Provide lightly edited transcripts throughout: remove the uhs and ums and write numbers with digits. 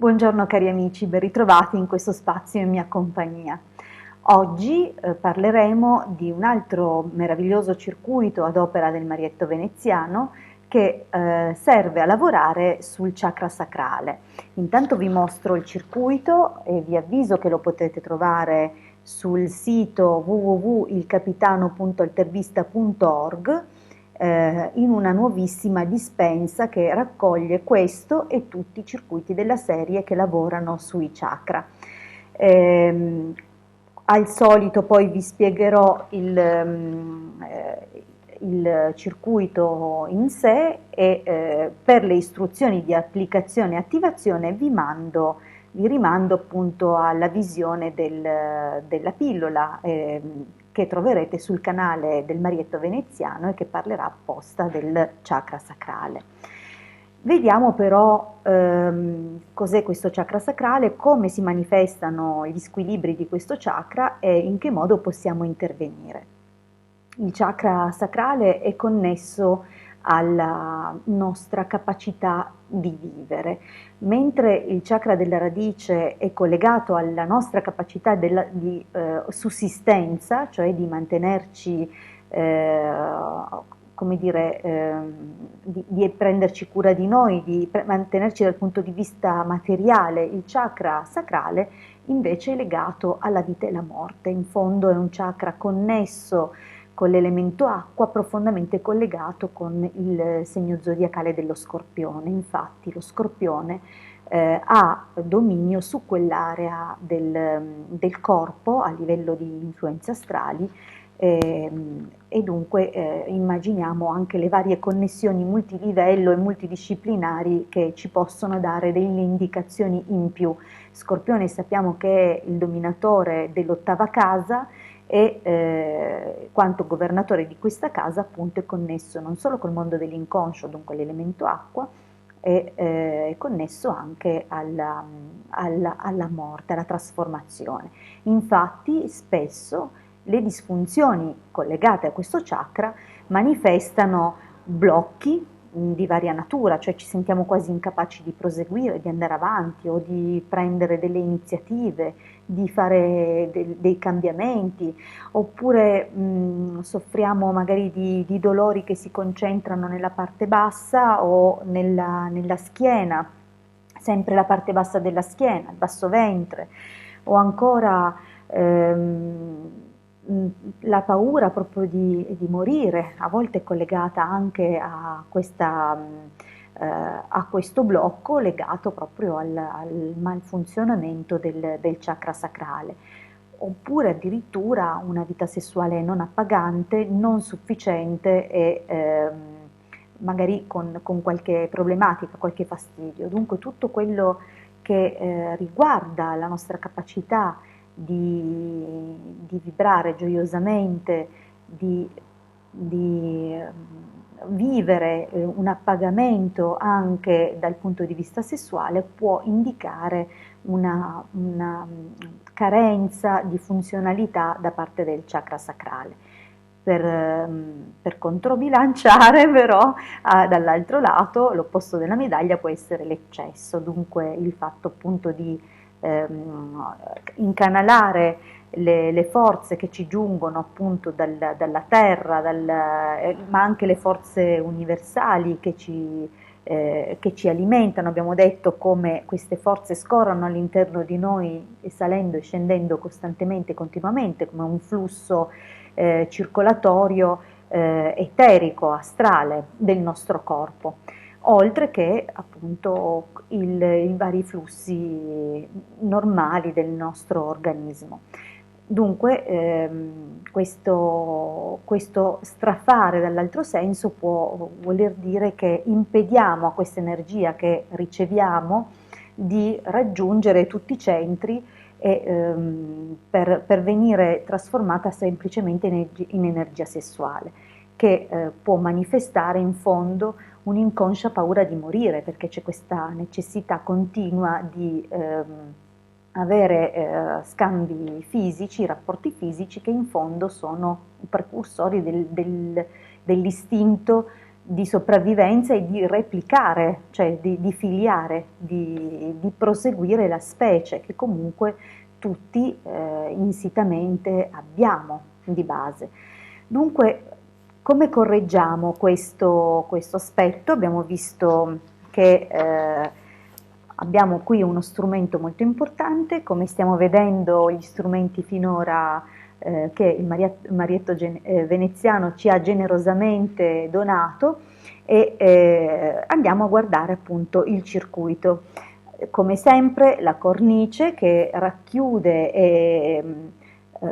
Buongiorno cari amici, ben ritrovati in questo spazio in mia compagnia. Oggi parleremo di un altro meraviglioso circuito ad opera del Marietto veneziano che serve a lavorare sul chakra sacrale. Intanto vi mostro il circuito e vi avviso che lo potete trovare sul sito www.ilcapitano.altervista.org in una nuovissima dispensa che raccoglie questo e tutti i circuiti della serie che lavorano sui chakra. Al solito poi vi spiegherò il circuito in sé e per le istruzioni di applicazione e attivazione vi rimando appunto alla visione della pillola che troverete sul canale del Marietto veneziano e che parlerà apposta del chakra sacrale. Vediamo però cos'è questo chakra sacrale, come si manifestano gli squilibri di questo chakra e in che modo possiamo intervenire. Il chakra sacrale è connesso alla nostra capacità di vivere, mentre il chakra della radice è collegato alla nostra capacità di sussistenza, cioè di mantenerci, come dire, di prenderci cura di noi, di mantenerci dal punto di vista materiale. Il chakra sacrale invece è legato alla vita e alla morte, in fondo è un chakra connesso con l'elemento acqua, profondamente collegato con il segno zodiacale dello Scorpione. Infatti lo Scorpione ha dominio su quell'area del corpo a livello di influenze astrali e dunque immaginiamo anche le varie connessioni multilivello e multidisciplinari che ci possono dare delle indicazioni in più. Scorpione sappiamo che è il dominatore dell'8ª casa e quanto governatore di questa casa appunto è connesso non solo col mondo dell'inconscio, dunque l'elemento acqua, è connesso anche alla morte, alla trasformazione. Infatti spesso le disfunzioni collegate a questo chakra manifestano blocchi di varia natura, cioè ci sentiamo quasi incapaci di proseguire, di andare avanti o di prendere delle iniziative, di fare dei cambiamenti, oppure soffriamo magari di dolori che si concentrano nella parte bassa o nella schiena, sempre la parte bassa della schiena, il basso ventre, o ancora la paura proprio di morire, a volte è collegata anche a questo blocco legato proprio al malfunzionamento del chakra sacrale, oppure addirittura una vita sessuale non appagante, non sufficiente e magari con qualche problematica, qualche fastidio. Dunque tutto quello che riguarda la nostra capacità di vibrare gioiosamente, di vivere un appagamento anche dal punto di vista sessuale può indicare una carenza di funzionalità da parte del chakra sacrale. Per controbilanciare però dall'altro lato l'opposto della medaglia può essere l'eccesso, dunque il fatto appunto di incanalare le forze che ci giungono appunto dalla terra, ma anche le forze universali che ci alimentano. Abbiamo detto come queste forze scorrono all'interno di noi salendo e scendendo costantemente, continuamente, come un flusso circolatorio eterico, astrale del nostro corpo, oltre che appunto i vari flussi normali del nostro organismo. Dunque questo strafare dall'altro senso può voler dire che impediamo a questa energia che riceviamo di raggiungere tutti i centri e, per venire trasformata semplicemente in energia sessuale, che può manifestare in fondo un'inconscia paura di morire, perché c'è questa necessità continua di avere scambi fisici, rapporti fisici che in fondo sono i precursori dell'istinto di sopravvivenza e di replicare, cioè di filiare, di proseguire la specie che comunque tutti insitamente abbiamo di base. Dunque, come correggiamo questo aspetto? Abbiamo visto che abbiamo qui uno strumento molto importante, come stiamo vedendo gli strumenti finora che il Marietto Veneziano ci ha generosamente donato e andiamo a guardare appunto il circuito. Come sempre la cornice che racchiude e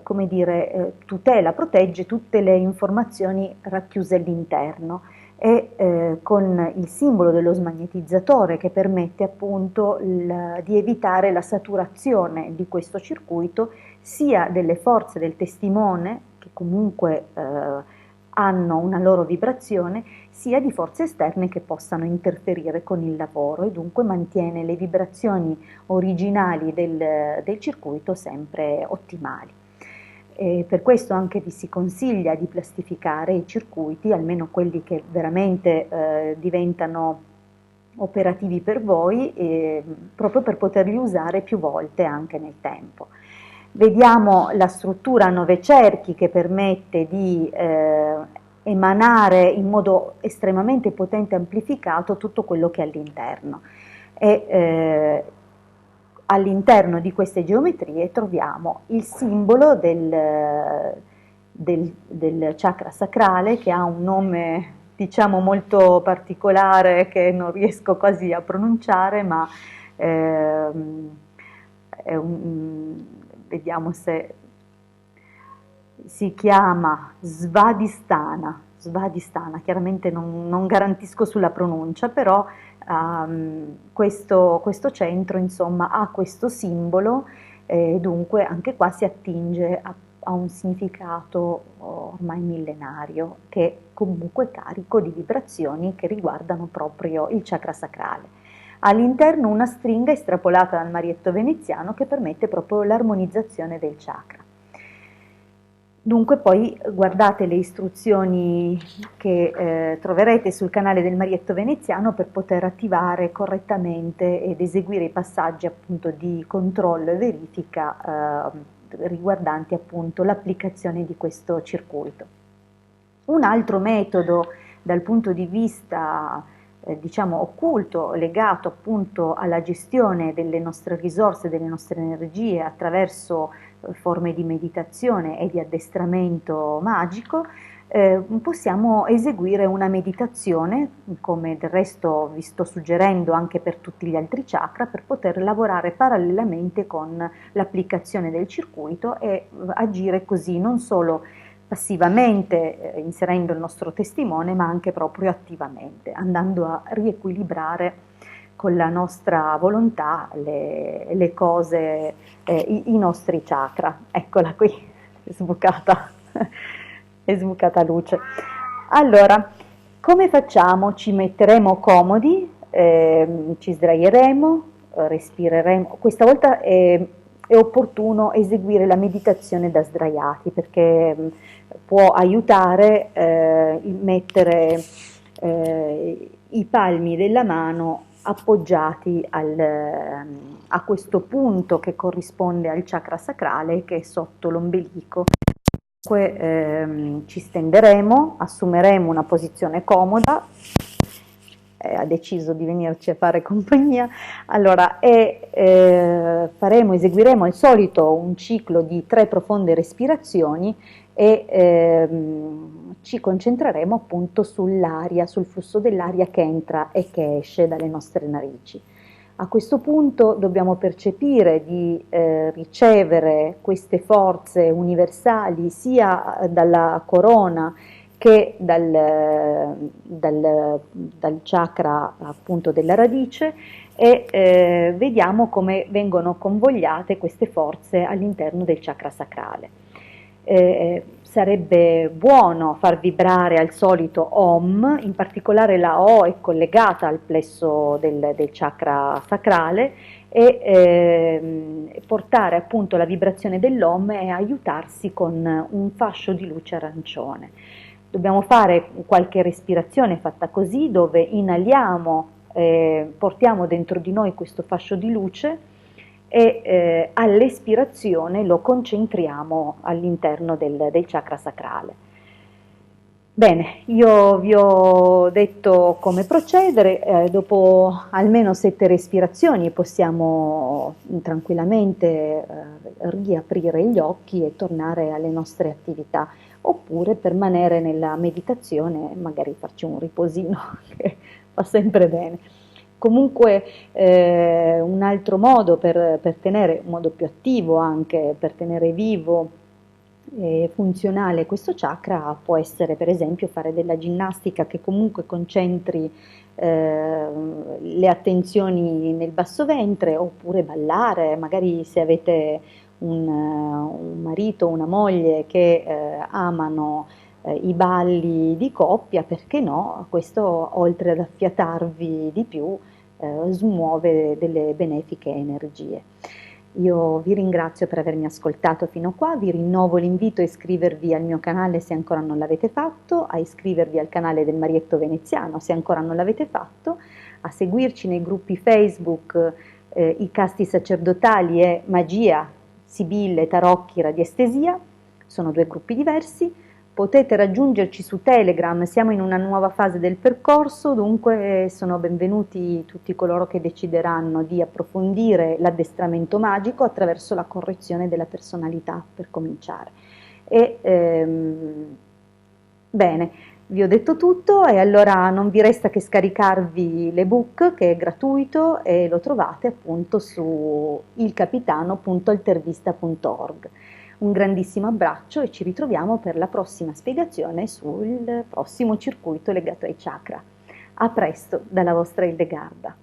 come dire, tutela, protegge tutte le informazioni racchiuse all'interno e con il simbolo dello smagnetizzatore che permette appunto di evitare la saturazione di questo circuito sia delle forze del testimone che comunque hanno una loro vibrazione, sia di forze esterne che possano interferire con il lavoro e dunque mantiene le vibrazioni originali del circuito sempre ottimali. E per questo anche vi si consiglia di plastificare i circuiti, almeno quelli che veramente diventano operativi per voi, proprio per poterli usare più volte anche nel tempo. Vediamo la struttura a 9 cerchi che permette di emanare in modo estremamente potente e amplificato tutto quello che è all'interno. All'interno di queste geometrie troviamo il simbolo del chakra sacrale, che ha un nome diciamo molto particolare che non riesco quasi a pronunciare, ma vediamo se si chiama Svadhisthana. Svadhisthana, chiaramente non garantisco sulla pronuncia, però questo centro insomma ha questo simbolo e dunque anche qua si attinge a un significato ormai millenario che è comunque carico di vibrazioni che riguardano proprio il chakra sacrale. All'interno una stringa estrapolata dal Marietto Veneziano che permette proprio l'armonizzazione del chakra. Dunque poi guardate le istruzioni che troverete sul canale del Marietto Veneziano per poter attivare correttamente ed eseguire i passaggi appunto di controllo e verifica riguardanti appunto l'applicazione di questo circuito. Un altro metodo dal punto di vista diciamo occulto, legato appunto alla gestione delle nostre risorse, delle nostre energie attraverso forme di meditazione e di addestramento magico, possiamo eseguire una meditazione, come del resto vi sto suggerendo anche per tutti gli altri chakra, per poter lavorare parallelamente con l'applicazione del circuito e agire così non solo passivamente inserendo il nostro testimone, ma anche proprio attivamente, andando a riequilibrare con la nostra volontà le cose, i nostri chakra. Eccola qui, è sbucata luce. Allora, come facciamo? Ci metteremo comodi, ci sdraieremo, respireremo. Questa volta è opportuno eseguire la meditazione da sdraiati perché può aiutare mettere i palmi della mano appoggiati a questo punto che corrisponde al chakra sacrale che è sotto l'ombelico. Dunque ci stenderemo, assumeremo una posizione comoda, ha deciso di venirci a fare compagnia, allora eseguiremo al solito un ciclo di 3 profonde respirazioni e ci concentreremo appunto sull'aria, sul flusso dell'aria che entra e che esce dalle nostre narici. A questo punto dobbiamo percepire di ricevere queste forze universali sia dalla corona che dal chakra appunto della radice e vediamo come vengono convogliate queste forze all'interno del chakra sacrale. Sarebbe buono far vibrare al solito Om, in particolare la O è collegata al plesso del chakra sacrale e portare appunto la vibrazione dell'Om e aiutarsi con un fascio di luce arancione. Dobbiamo fare qualche respirazione fatta così, dove inaliamo, portiamo dentro di noi questo fascio di luce e all'espirazione lo concentriamo all'interno del chakra sacrale. Bene, io vi ho detto come procedere, dopo almeno 7 respirazioni possiamo tranquillamente riaprire gli occhi e tornare alle nostre attività, oppure permanere nella meditazione e magari farci un riposino che fa sempre bene. Comunque un altro modo per tenere, un modo più attivo anche, per tenere vivo funzionale questo chakra può essere per esempio fare della ginnastica che comunque concentri le attenzioni nel basso ventre, oppure ballare, magari se avete un marito o una moglie che amano i balli di coppia, perché no? Questo oltre ad affiatarvi di più smuove delle benefiche energie. Io vi ringrazio per avermi ascoltato fino qua, vi rinnovo l'invito a iscrivervi al mio canale se ancora non l'avete fatto, a iscrivervi al canale del Marietto Veneziano se ancora non l'avete fatto, a seguirci nei gruppi Facebook I Casti Sacerdotali e Magia, Sibille, Tarocchi, Radiestesia, sono 2 gruppi diversi. Potete raggiungerci su Telegram, siamo in una nuova fase del percorso, dunque sono benvenuti tutti coloro che decideranno di approfondire l'addestramento magico attraverso la correzione della personalità, per cominciare. Bene, vi ho detto tutto e allora non vi resta che scaricarvi l'ebook che è gratuito e lo trovate appunto su ilcapitano.altervista.org. Un grandissimo abbraccio e ci ritroviamo per la prossima spiegazione sul prossimo circuito legato ai chakra. A presto dalla vostra Hildegarda.